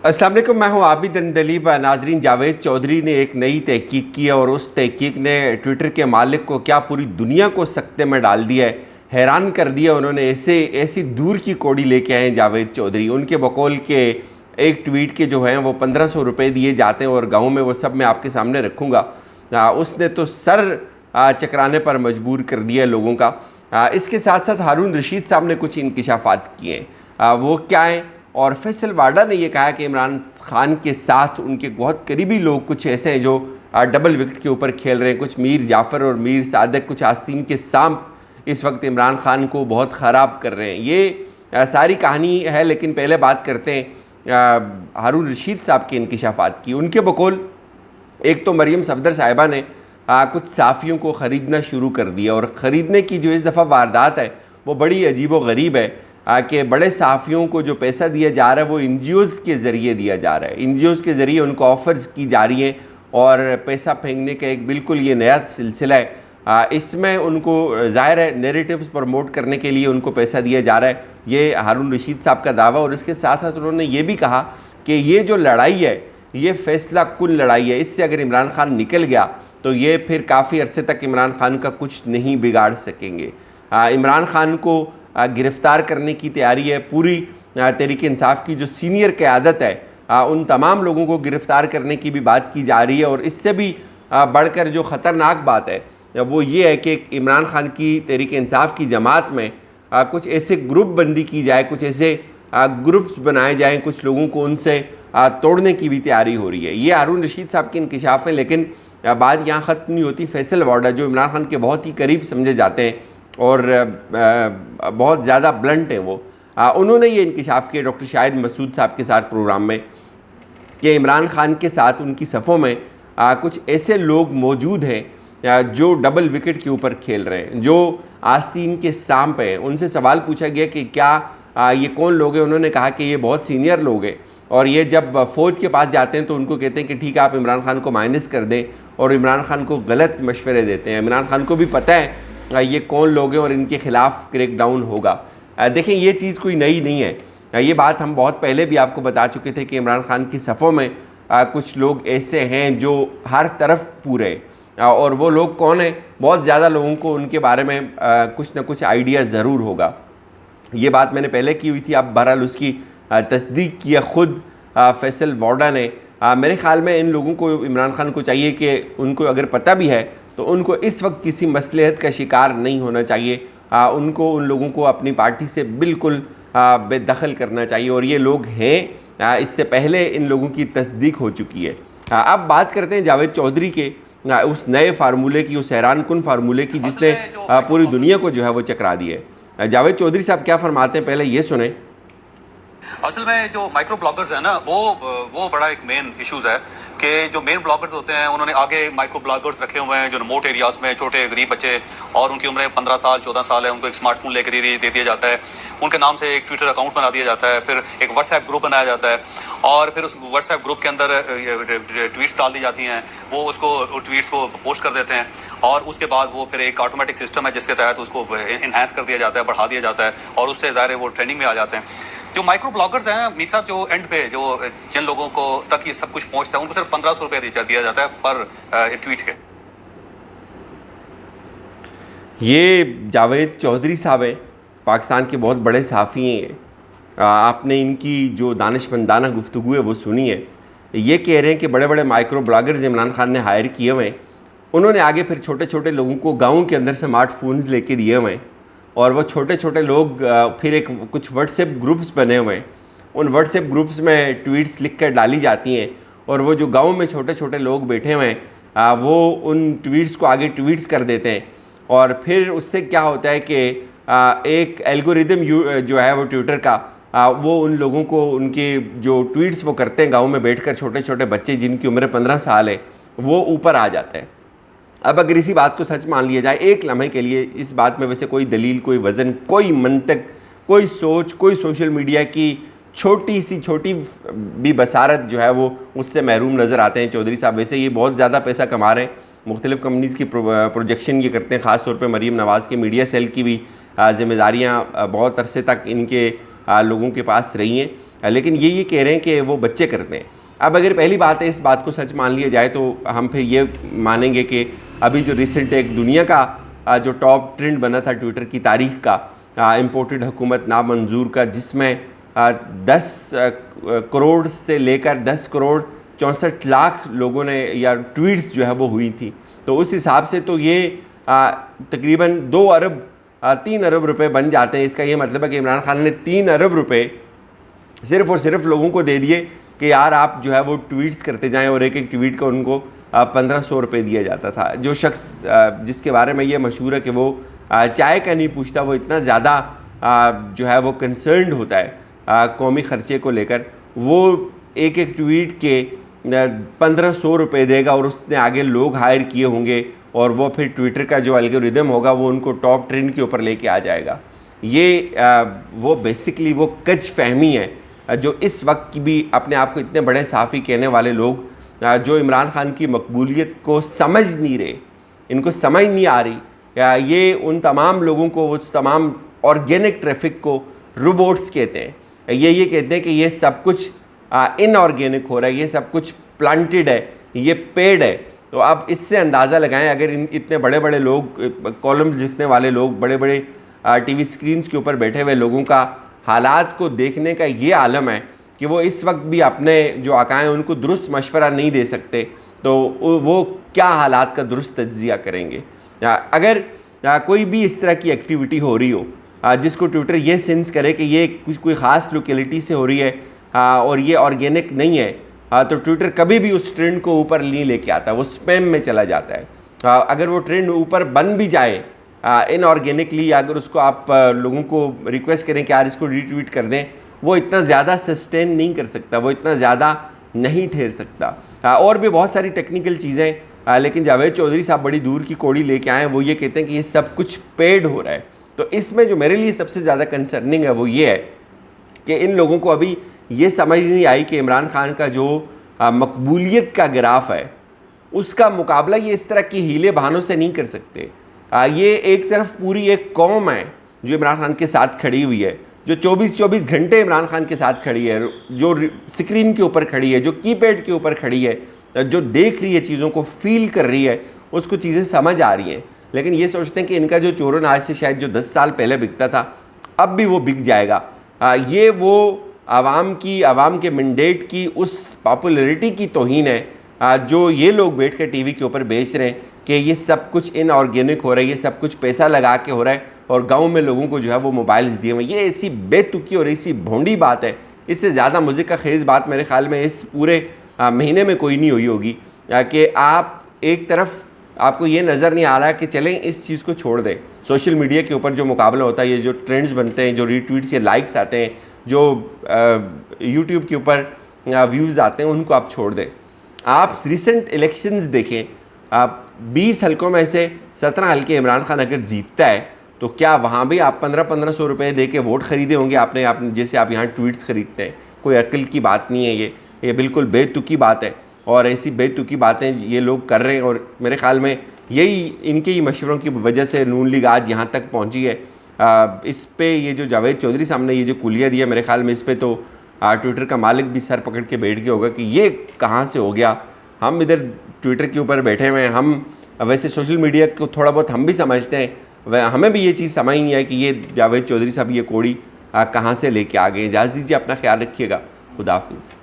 अस्सलाम वालेकुम, मैं हूं आबिद अंदलीब। नाजरीन, जावेद चौधरी ने एक नई तहकीक की है और उस तहकीक ने ट्विटर के मालिक को क्या पूरी दुनिया को सकते में डाल दिया है, हैरान कर दिया। उन्होंने ऐसी दूर की कौड़ी लेके आए हैं जावेद चौधरी। उनके बकौल के एक ट्वीट के जो हैं वो 1500 रुपये दिए जाते हैं और गाँव में वो सब मैं आपके सामने रखूँगा। उसने तो सर चकराने पर मजबूर कर दिया लोगों का। इसके साथ साथ हारून रशीद साहब ने कुछ इंकिशाफात किए हैं। वो क्या हैं? और फैसल वाडा ने यह कहा कि इमरान खान के साथ उनके बहुत करीबी लोग कुछ ऐसे हैं जो डबल विकेट के ऊपर खेल रहे हैं। कुछ मीर जाफ़र और मीर सादक, कुछ आस्तीन के सांप इस वक्त इमरान खान को बहुत ख़राब कर रहे हैं। ये सारी कहानी है, लेकिन पहले बात करते हैं हारून रशीद साहब के इंकिशाफात की। उनके बकौल एक तो मरीम सफदर साहिबा ने कुछ साफ़ियों को ख़रीदना शुरू कर दिया, और ख़रीदने की जो इस दफ़ा वारदात है वो बड़ी अजीब व गरीब है कि बड़े सहाफ़ियों को जो पैसा दिया जा रहा है वो एनजीओज़ के ज़रिए दिया जा रहा है। एनजीओज़ के ज़रिए उनको ऑफ़र्स की जा रही हैं और पैसा फेंकने का एक बिल्कुल ये नया सिलसिला है। इसमें उनको ज़ाहिर है नैरेटिव्स प्रमोट करने के लिए उनको पैसा दिया जा रहा है। ये हारून रशीद साहब का दावा। और इसके साथ साथ उन्होंने ये भी कहा कि ये जो लड़ाई है ये फ़ैसला कुन लड़ाई है। इससे अगर इमरान खान निकल गया तो ये फिर काफ़ी अरसे तक इमरान खान का कुछ नहीं बिगाड़ सकेंगे। इमरान खान को गिरफ़्तार करने की तैयारी है। पूरी तहरीक इंसाफ की जो सीनियर क़यादत है उन तमाम लोगों को गिरफ़्तार करने की भी बात की जा रही है। और इससे भी बढ़कर जो ख़तरनाक बात है वो ये है कि इमरान खान की तहरीक इंसाफ की जमात में कुछ ऐसे ग्रुप बंदी की जाए, कुछ ऐसे ग्रुप्स बनाए जाएँ, कुछ लोगों को उनसे तोड़ने की भी तैयारी हो रही है। ये हारून रशीद साहब के इंकिशाफ हैं, लेकिन बात यहाँ ख़त्म नहीं होती। फैसल वाडा जो इमरान खान के बहुत ही करीब समझे जाते हैं और बहुत ज़्यादा ब्लंट हैं वो, उन्होंने ये इंकिशाफ किया डॉक्टर शाहिद मसूद साहब के साथ प्रोग्राम में कि इमरान खान के साथ उनकी सफ़ों में कुछ ऐसे लोग मौजूद हैं जो डबल विकेट के ऊपर खेल रहे हैं, जो आस्तीन के सांप हैं। उनसे सवाल पूछा गया कि क्या ये कौन लोग हैं। उन्होंने कहा कि ये बहुत सीनियर लोग हैं और ये जब फ़ौज के पास जाते हैं तो उनको कहते हैं कि ठीक है आप इमरान खान को माइनस कर दें, और इमरान खान को गलत मशवरे देते हैं। इमरान खान को भी पता है ये कौन लोग हैं और इनके ख़िलाफ़ क्रैकडाउन होगा। देखें, ये चीज़ कोई नई नहीं है। ये बात हम बहुत पहले भी आपको बता चुके थे कि इमरान खान की सफ़ों में कुछ लोग ऐसे हैं जो हर तरफ पूरे हैं। और वो लोग कौन हैं? बहुत ज़्यादा लोगों को उनके बारे में कुछ ना कुछ आइडिया ज़रूर होगा। ये बात मैंने पहले की हुई थी, अब बहरहाल उसकी तस्दीक किया ख़ुद फैसल वाडा ने। मेरे ख़्याल में इन लोगों को, इमरान खान को चाहिए कि उनको अगर पता भी है तो उनको इस वक्त किसी मसलहत का शिकार नहीं होना चाहिए। उनको उन लोगों को अपनी पार्टी से बिल्कुल बेदखल करना चाहिए, और ये लोग हैं। इससे पहले इन लोगों की तस्दीक हो चुकी है। अब बात करते हैं जावेद चौधरी के उस नए फार्मूले की, उस हैरान कुन फार्मूले की जिसने पूरी दुनिया को जो है वो चकरा दिया है। जावेद चौधरी साहब क्या फरमाते हैं, पहले ये सुने। असल में जो माइक्रो ब्लॉगर्स है ना, वो बड़ा एक मेन इश्यूज है कि जो मेन ब्लॉगर्स होते हैं उन्होंने आगे माइक्रो ब्लॉगर्स रखे हुए हैं जो रिमोट एरियाज में छोटे गरीब बच्चे, और उनकी उम्र 15 साल 14 साल है, उनको एक स्मार्टफोन लेकर दे दिया जाता है। उनके नाम से एक ट्विटर अकाउंट बना दिया जाता है, फिर एक व्हाट्सएप ग्रुप बनाया जाता है, और फिर उस व्हाट्सएप ग्रुप के अंदर ट्वीट्स डाल दी जाती हैं। वो उसको ट्वीट्स को पोस्ट कर देते हैं, और उसके बाद वो फिर एक ऑटोमेटिक सिस्टम है जिसके तहत उसको इन्हांस कर दिया जाता है, बढ़ा दिया जाता है, और उससे ज़ाहिर वो ट्रेंडिंग में आ जाते हैं। जो माइक्रो ब्लॉगर्स हैं मीर साहब, जो एंड पे जो जिन लोगों को तक ये सब कुछ पहुंचता है उनको सिर्फ 1500 रुपये दिया जाता है पर ट्वीट के। ये जावेद चौधरी साहब हैं, पाकिस्तान के बहुत बड़े सहाफ़ी हैं। आपने इनकी जो दानिशमंदाना गुफ्तगू है वो सुनी है। ये कह रहे हैं कि बड़े बड़े माइक्रो ब्लॉगर्स इमरान खान ने हायर किए हुए हैं। उन्होंने आगे फिर छोटे छोटे लोगों को गाँव के अंदर स्मार्टफोन्स लेके दिए हुए हैं, और वो छोटे छोटे लोग फिर कुछ व्हाट्सएप ग्रुप्स बने हुए हैं। उन व्हाट्सएप ग्रुप्स में ट्वीट्स लिख कर डाली जाती हैं, और वो जो गांव में छोटे छोटे लोग बैठे हुए हैं वो उन ट्वीट्स को आगे ट्वीट्स कर देते हैं। और फिर उससे क्या होता है कि एक एल्गोरिदम जो है वो ट्विटर का वो उन लोगों को, उनके जो ट्वीट्स वो करते हैं गाँव में बैठ छोटे छोटे बच्चे जिनकी उम्र 15 साल है, वो ऊपर आ जाते हैं। अब अगर इसी बात को सच मान लिया जाए एक लम्हे के लिए, इस बात में वैसे कोई दलील, कोई वज़न, कोई मंतक, कोई सोच, कोई सोशल मीडिया की छोटी भी बसारत जो है वो उससे महरूम नज़र आते हैं चौधरी साहब। वैसे ये बहुत ज़्यादा पैसा कमा रहे हैं, मुख्तलिफ़ कंपनीज़ की प्रोजेक्शन ये करते हैं, ख़ास तौर पे मरीम नवाज़ के मीडिया सेल की भी ज़िम्मेदारियाँ बहुत अरसे तक इनके लोगों के पास रही हैं। लेकिन ये कह रहे हैं कि वो बच्चे करते हैं। अब अगर पहली बात है इस बात को सच मान लिया जाए तो हम फिर ये मानेंगे कि अभी जो रिसेंट एक दुनिया का जो टॉप ट्रेंड बना था ट्विटर की तारीख का, इम्पोर्टेड हुकूमत नामंजूर का, जिसमें 10 करोड़ से लेकर 10 करोड़ 64 लाख लोगों ने या ट्वीट्स जो है वो हुई थी। तो उस हिसाब से तो ये तकरीबन 2 अरब 3 अरब रुपए बन जाते हैं। इसका ये मतलब है कि इमरान खान ने 3 अरब रुपए सिर्फ़ और सिर्फ लोगों को दे दिए कि यार आप जो है वो ट्वीट्स करते जाएं, और एक एक ट्वीट का उनको 1500 रुपये दिया जाता था। जो शख्स जिसके बारे में ये मशहूर है कि वो चाय का नहीं पूछता, वो इतना ज़्यादा जो है वो कंसर्न्ड होता है कौमी ख़र्चे को लेकर, वो एक एक ट्वीट के 1500 रुपये देगा और उसने आगे लोग हायर किए होंगे और वो फिर ट्विटर का जो एल्गोरिदम होगा वो उनको टॉप ट्रेंड के ऊपर लेके आ जाएगा। ये वो बेसिकली वो कच फहमी है जो इस वक्त भी अपने आप को इतने बड़े साफ़ी कहने वाले लोग जो इमरान खान की मकबूलियत को समझ नहीं रहे, इनको समझ नहीं आ रही। ये उन तमाम लोगों को, उस तमाम ऑर्गेनिक ट्रैफिक को रोबोट्स कहते हैं। ये कहते हैं कि ये सब कुछ इनऑर्गेनिक हो रहा है, ये सब कुछ प्लांटेड है, ये पेड़ है। तो आप इससे अंदाज़ा लगाएं, अगर इतने बड़े बड़े लोग, कॉलम लिखने वाले लोग, बड़े बड़े टीवी स्क्रीन्स के ऊपर बैठे हुए लोगों का हालात को देखने का ये आलम है कि वो इस वक्त भी अपने जो आकाएँ उनको दुरुस्त मशवरा नहीं दे सकते, तो वो क्या हालात का दुरुस्त तज्जिया करेंगे। अगर कोई भी इस तरह की एक्टिविटी हो रही हो जिसको ट्विटर ये सेंस करे कि ये कोई ख़ास लोकेलिटी से हो रही है और ये ऑर्गेनिक नहीं है, तो ट्विटर कभी भी उस ट्रेंड को ऊपर नहीं लेके आता, वो स्पैम में चला जाता है। अगर वो ट्रेंड ऊपर बन भी जाए इनऑर्गेनिकली, अगर उसको आप लोगों को रिक्वेस्ट करें कि यार इसको रीट्वीट कर दें, वो इतना ज़्यादा सस्टेन नहीं कर सकता, वो इतना ज़्यादा नहीं ठहर सकता। और भी बहुत सारी टेक्निकल चीज़ें, लेकिन जावेद चौधरी साहब बड़ी दूर की कौड़ी लेके आए हैं। वो ये कहते हैं कि ये सब कुछ पेड हो रहा है। तो इसमें जो मेरे लिए सबसे ज़्यादा कंसर्निंग है वो ये है कि इन लोगों को अभी ये समझ नहीं आई कि इमरान खान का जो मकबूलियत का ग्राफ है उसका मुकाबला ये इस तरह की हीले बहानों से नहीं कर सकते। ये एक तरफ पूरी एक कौम है जो इमरान खान के साथ खड़ी हुई है, जो 24-24 घंटे इमरान खान के साथ खड़ी है, जो स्क्रीन के ऊपर खड़ी है, जो कीपैड के ऊपर खड़ी है, जो देख रही है, चीज़ों को फील कर रही है, उसको चीज़ें समझ आ रही हैं। लेकिन ये सोचते हैं कि इनका जो चोरन आज से शायद जो 10 साल पहले बिकता था अब भी वो बिक जाएगा। ये वो आवाम के मैंडेट की उस पॉपुलैरिटी की तौहीन है जो ये लोग बैठ कर टीवी के ऊपर बेच रहे हैं कि ये सब कुछ इनऑर्गेनिक हो रहा है, ये सब कुछ पैसा लगा के हो रहा है और गांव में लोगों को जो है वो मोबाइल्स दिए हुए। ये ऐसी बेतुकी और ऐसी भोंडी बात है, इससे ज़्यादा मुझे का खेज़ बात मेरे ख्याल में इस पूरे महीने में कोई नहीं हुई होगी कि आप एक तरफ आपको ये नज़र नहीं आ रहा कि चलें इस चीज़ को छोड़ दें, सोशल मीडिया के ऊपर जो मुकाबला होता है, ये जो ट्रेंड्स बनते हैं, जो रीट्वीट्स या लाइक्स आते हैं, जो यूट्यूब के ऊपर व्यूज़ आते हैं, उनको आप छोड़ दें। आप रिसेंट इलेक्शंस देखें, आप 20 हलकों में से 17 हलके इमरान खान अगर जीतता है तो क्या वहाँ भी आप 1500 रुपये दे के वोट ख़रीदे होंगे आपने जैसे आप यहाँ ट्वीट्स ख़रीदते हैं? कोई अक्ल की बात नहीं है, ये बिल्कुल बेतुकी बात है। और ऐसी बेतुकी बातें ये लोग कर रहे हैं और मेरे ख़्याल में यही इनके ही मशवरों की वजह से नून लीग आज यहाँ तक पहुँची है। इस पे ये जो जावेद चौधरी साहब ने ये जो कुलिया दिया, मेरे ख्याल में इस पर तो ट्विटर का मालिक भी सर पकड़ के बैठ गया होगा कि ये कहाँ से हो गया। हम इधर ट्विटर के ऊपर बैठे हुए हैं, हम वैसे सोशल मीडिया को थोड़ा बहुत हम भी समझते हैं, वह हमें भी ये चीज़ समझ नहीं है कि ये जावेद चौधरी साहब ये कौड़ी कहाँ से लेके आ गए। इजाज़त दीजिए, अपना ख्याल रखिएगा, खुदा हाफिज़।